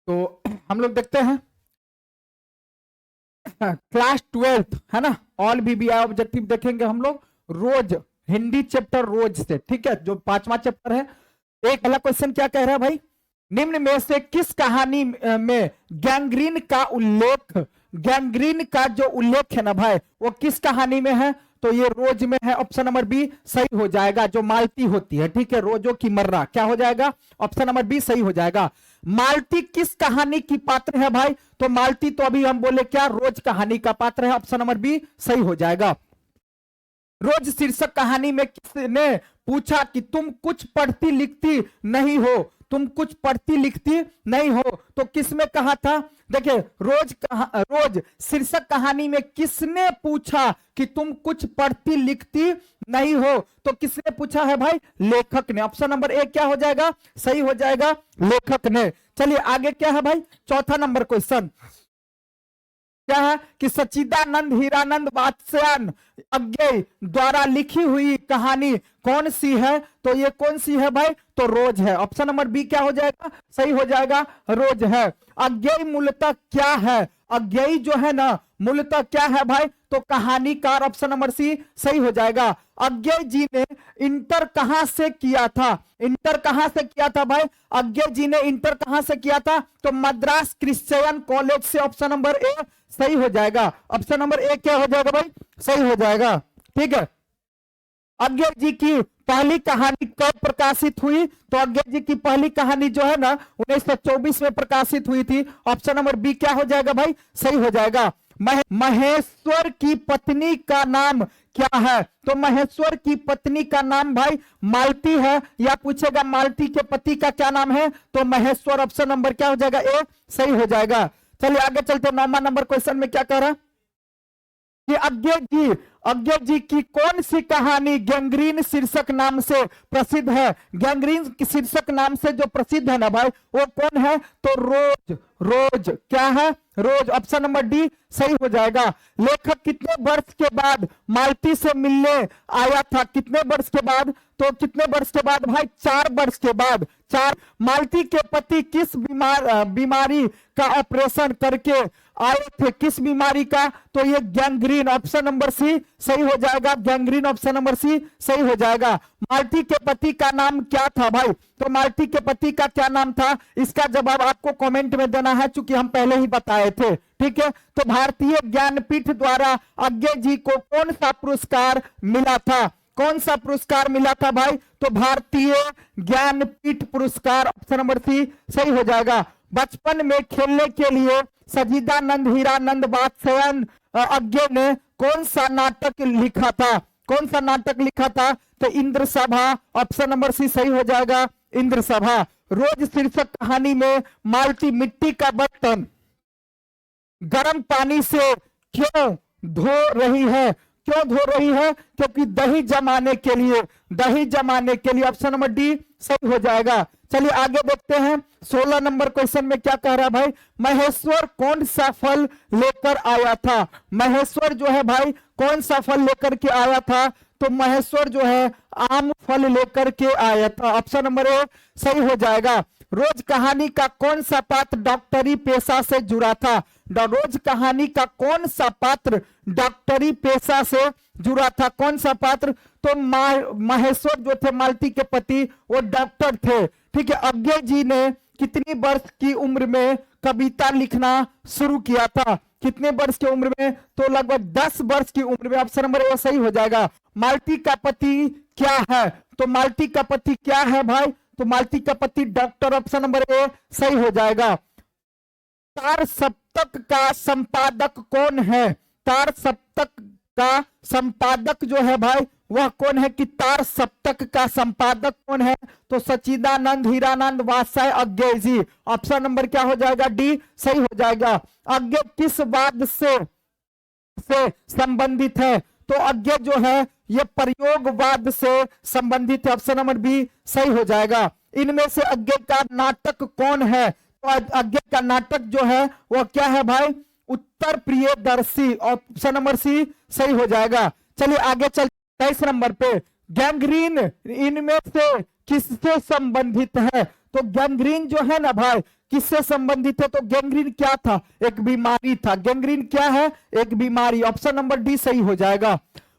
तो हम लोग देखते हैं क्लास 12th है ना, ऑल बीबीआई ऑब्जेक्टिव देखेंगे हम लोग रोज, हिंदी चैप्टर रोज से, ठीक है, जो 5वां चैप्टर है। एक पहला क्वेश्चन क्या कह रहा है भाई, निम्न में से किस कहानी में गैंग्रीन का उल्लेख, गैंग्रीन का जो उल्लेख है ना भाई वो किस कहानी में है, तो ये रोज में है। ऑप्शन नंबर बी सही हो जाएगा, जो मालती होती है, ठीक है, रोजों की मर्रा, क्या हो जाएगा, ऑप्शन नंबर बी सही हो जाएगा। मालती किस कहानी की पात्र है भाई, तो मालती तो अभी हम बोले क्या, रोज कहानी का पात्र है, ऑप्शन नंबर बी सही हो जाएगा। रोज शीर्षक कहानी में किसने पूछा कि तुम कुछ पढ़ती लिखती नहीं हो, तुम कुछ पढ़ती लिखती नहीं हो, तो किसमें कहा था, देखिए रोज शीर्षक कहानी में किसने पूछा कि तुम कुछ पढ़ती लिखती नहीं हो, तो किसने पूछा है भाई, लेखक ने। ऑप्शन नंबर ए क्या हो जाएगा, सही हो जाएगा, लेखक ने। चलिए आगे क्या है भाई, चौथा नंबर क्वेश्चन क्या है कि सच्चिदानंद हीरानंद वात्स्यायन अज्ञेय द्वारा लिखी हुई कहानी कौन सी है, तो ये कौन सी है भाई, तो रोज है। ऑप्शन नंबर बी क्या हो जाएगा, सही हो जाएगा, रोज है। अज्ञेय मूलतः क्या है, अज्ञेय जो है ना मूलतः क्या है भाई, तो कहानीकार, ऑप्शन नंबर सी सही हो जाएगा। अज्ञेय जी ने इंटर कहां से किया था, इंटर कहां से किया था भाई, अज्ञेय जी ने इंटर कहां से किया था, तो मद्रास क्रिश्चियन कॉलेज से, ऑप्शन नंबर ए सही हो जाएगा। ऑप्शन नंबर ए क्या हो जाएगा भाई, सही हो जाएगा, ठीक है। अज्ञेय जी की पहली कहानी कब प्रकाशित हुई, तो अज्ञेय जी की पहली कहानी जो है ना 1924 में प्रकाशित हुई थी। ऑप्शन नंबर बी क्या हो जाएगा भाई, सही हो जाएगा। महेश्वर की पत्नी का नाम क्या है, तो महेश्वर की पत्नी का नाम भाई मालती है, या पूछेगा मालती के पति का क्या नाम है, तो महेश्वर, ऑप्शन नंबर क्या हो जाएगा, ए सही हो जाएगा। चलिए आगे चलते, 9वां नंबर क्वेश्चन में क्या कह रहा कि अज्ञेय जी की कौन सी कहानी गैंग्रीन शीर्षक नाम से प्रसिद्ध है, गैंग्रीन शीर्षक नाम से जो प्रसिद्ध है ना भाई वो कौन है, तो रोज, रोज क्या है, रोज, ऑप्शन नंबर डी सही हो जाएगा। लेखक कितने वर्ष के बाद मालती से मिलने आया था, कितने वर्ष के बाद, तो कितने वर्ष के बाद भाई, 4 वर्ष के बाद, 4। मालती के पति किस बीमारी का ऑपरेशन करके आए थे, किस बीमारी का, तो ये गैंग्रीन, ऑप्शन नंबर सी सही हो जाएगा, गैंग्रीन, ऑप्शन नंबर सी सही हो जाएगा। मालती के पति का नाम क्या था भाई, तो मालती के पति का क्या नाम था, इसका जवाब आपको कमेंट में देना है, चूंकि हम पहले ही बताए थे, ठीक है। तो भारतीय ज्ञानपीठ द्वारा अज्ञेय जी को कौन सा पुरस्कार मिला था, कौन सा पुरस्कार मिला था भाई, तो भारतीय ज्ञानपीठ पुरस्कार, ऑप्शन नंबर सी सही हो जाएगा। बचपन में खेलने के लिए सच्चिदानंद हीरानंद वात्स्यायन अज्ञेय ने कौन सा नाटक लिखा था, कौन सा नाटक लिखा था, तो इंद्र सभा, ऑप्शन नंबर सी सही हो जाएगा, इंद्र सभा। रोज शीर्षक कहानी में मालती मिट्टी का बर्तन गर्म पानी से क्यों धो रही है, क्यों धो रही है, क्योंकि दही जमाने के लिए, दही जमाने के लिए, ऑप्शन नंबर डी सही हो जाएगा। चलिए आगे देखते हैं, 16 नंबर क्वेश्चन में क्या कह रहा है भाई, महेश्वर कौन सा फल लेकर आया था, महेश्वर जो है भाई कौन सा फल लेकर के आया था, तो महेश्वर जो है आम फल लेकर के आया था, ऑप्शन नंबर ए सही हो जाएगा। रोज कहानी का कौन सा पात्र डॉक्टरी पेशा से जुड़ा था, रोज कहानी का कौन सा पात्र डॉक्टरी पेशा से जुड़ा था, कौन सा पात्र, तो महेश्वर जो थे मालती के पति वो डॉक्टर थे, ठीक है। अज्ञेय जी ने कितनी वर्ष की उम्र में कविता लिखना शुरू किया था, कितने वर्ष की उम्र में, तो लगभग 10 वर्ष की उम्र में, ऑप्शन नंबर ए सही हो जाएगा। मालती का पति क्या है, तो मालती का पति क्या है भाई, तो मालती का पति डॉक्टर, ऑप्शन नंबर ए सही हो जाएगा। तार सप्तक का संपादक कौन है, तार सप्तक का संपादक जो है भाई वह कौन है, कि तार सप्तक का संपादक कौन है, तो सच्चिदानंद हीरानंद वात्स्यायन अज्ञेय जी, ऑप्शन नंबर क्या हो जाएगा, डी सही हो जाएगा। अज्ञेय किस वाद से संबंधित है, तो अज्ञेय जो है ये प्रयोगवाद से संबंधित है, ऑप्शन नंबर बी सही हो जाएगा। इनमें से अज्ञेय का नाटक कौन है, तो अज्ञेय का नाटक जो है वह क्या है भाई, उत्तर प्रियदर्शी, ऑप्शन नंबर सी सही हो जाएगा। चलिए आगे चल, 23 नंबर पे गैंग्रीन इनमें से किससे संबंधित है, तो गैंग्रीन जो है ना भाई किससे संबंधित है? तो गैंग्रीन क्या था? एक बीमारी था। गैंग्रीन क्या है? एक बीमारी। ऑप्शन नंबर डी सही हो जाएगा।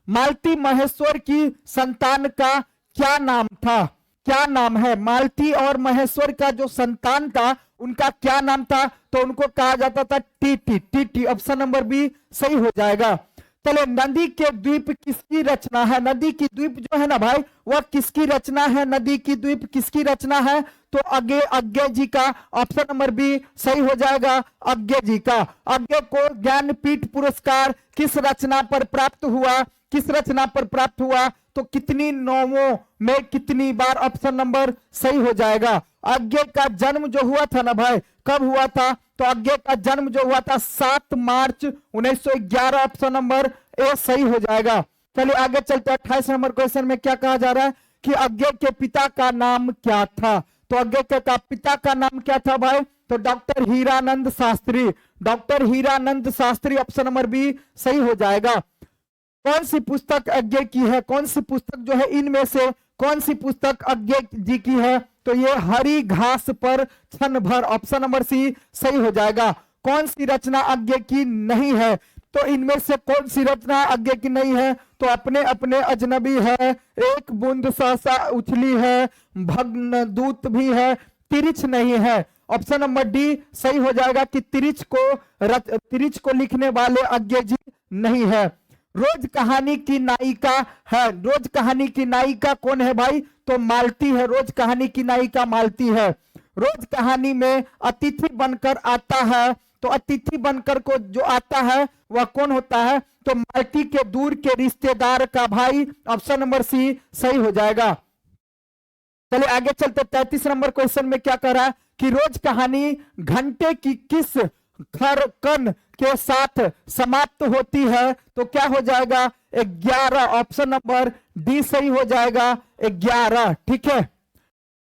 मालती महेश्वर की संतान का क्या नाम था? क्या नाम है? मालती और महेश्वर का जो संतान था उनका क्या नाम था? तो उनको कहा जाता था T T. T T option number B सही हो जाएगा। चले, नदी के द्वीप किसकी रचना है? नदी की द्वीप जो है ना भाई वह किसकी रचना है? नदी की द्वीप किसकी रचना है? तो अज्ञे जी का। ऑप्शन नंबर बी सही हो जाएगा, अज्ञे जी का। अज्ञे को ज्ञानपीठ पुरस्कार किस रचना पर प्राप्त हुआ? किस रचना पर प्राप्त हुआ? तो कितनी नौवों में कितनी बार? ऑप्शन नंबर सही हो जाएगा। अज्ञे का जन्म जो हुआ था ना भाई कब हुआ था? तो अज्ञे का जन्म जो हुआ था 7 मार्च 1911। ऑप्शन नंबर ए सही हो जाएगा। चलिए आगे चलते हैं। 28 नंबर क्वेश्चन में क्या कहा जा रहा है कि अज्ञे के पिता का नाम क्या था? तो अज्ञे के पिता का नाम क्या था भाई? तो doctor Hiranand Shastri. Doctor Hiranand Shastri option number B सही हो जाएगा। कौन सी पुस्तक अज्ञे की है? कौन सी पुस्तक जो है इनमें से कौन सी पुस्तक अज्ञे जी की है? तो ये हरी घास पर क्षण भर। ऑप्शन नंबर सी सही हो जाएगा। कौन सी रचना अज्ञे की नहीं है? तो इनमें से कौन सी रचना अज्ञे की नहीं है? तो अपने अपने अजनबी है, एक बूंद सहसा उछली है, भग्न दूत भी है, तिरिछ नहीं है। ऑप्शन नंबर डी सही हो जाएगा कि तिरिछ को लिखने वाले अज्ञे जी नहीं है। रोज कहानी की नायिका है। रोज कहानी की नायिका कौन है भाई? तो मालती है। रोज कहानी की नायिका मालती है। रोज कहानी में अतिथि बनकर आता है। तो अतिथि बनकर को जो आता है वह कौन होता है? तो मालती के दूर के रिश्तेदार का भाई। ऑप्शन नंबर सी सही हो जाएगा। चलिए आगे चलते। 33 नंबर क्वेश्चन में क्या कह रहा है कि रोज कहानी घंटे की किस खरकन के साथ समाप्त होती है? तो क्या हो जाएगा? 11। ऑप्शन नंबर डी सही हो जाएगा, 11। ठीक है।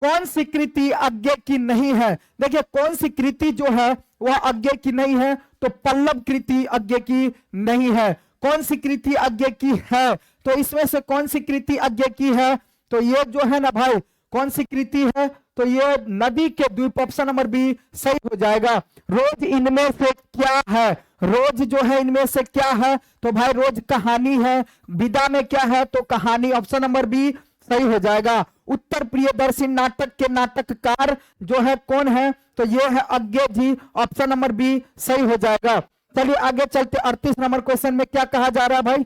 कौन सी कृति अज्ञे की नहीं है? देखिए कौन सी कृति जो है वह अज्ञे की नहीं है? तो पल्लव कृति अज्ञे की नहीं है। कौन सी कृति अज्ञे की है? तो इसमें से कौन सी कृति अज्ञे की है? तो ये जो है ना भाई कौन सी कृति है? तो ये नदी के द्वीप। ऑप्शन नंबर बी सही हो जाएगा। रोज इनमें से क्या है? रोज जो है इनमें से क्या है? तो भाई रोज कहानी है। विदा में क्या है? तो कहानी। ऑप्शन नंबर बी सही हो जाएगा। उत्तर प्रियदर्शी नाटक के नाटककार जो है कौन है? तो ये है अज्ञे जी। ऑप्शन नंबर बी सही हो जाएगा। चलिए आगे चलते। 38 नंबर क्वेश्चन में क्या कहा जा रहा है भाई?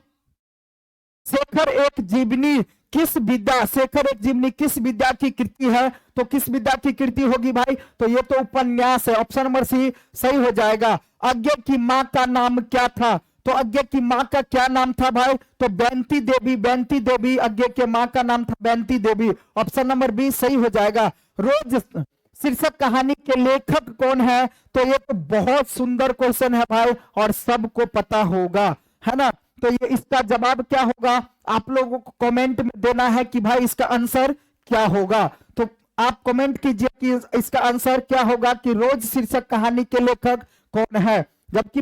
शेखर एक जीवनी किस विद्या? शेखर एक जीवनी किस विद्या की कृति है? तो किस विद्या की कृति होगी भाई? तो ये तो उपन्यास है। ऑप्शन नंबर सी सही हो जाएगा। अज्ञे की मां का नाम क्या था? तो अज्ञे की मां का क्या नाम था भाई? तो बेंती देवी। बेंती देवी अज्ञे के मां का नाम था, बेंती देवी। ऑप्शन नंबर बी सही हो जाएगा। रोज शीर्षक कहानी के लेखक कौन है? तो ये तो बहुत सुंदर क्वेश्चन है भाई और सबको पता होगा, है ना। तो ये इसका जवाब क्या होगा? आप लोगों को कमेंट में देना है कि भाई इसका आंसर क्या होगा। तो आप कमेंट कीजिए कि इसका आंसर क्या होगा कि रोज शीर्षक कहानी के लेखक कौन है। जबकि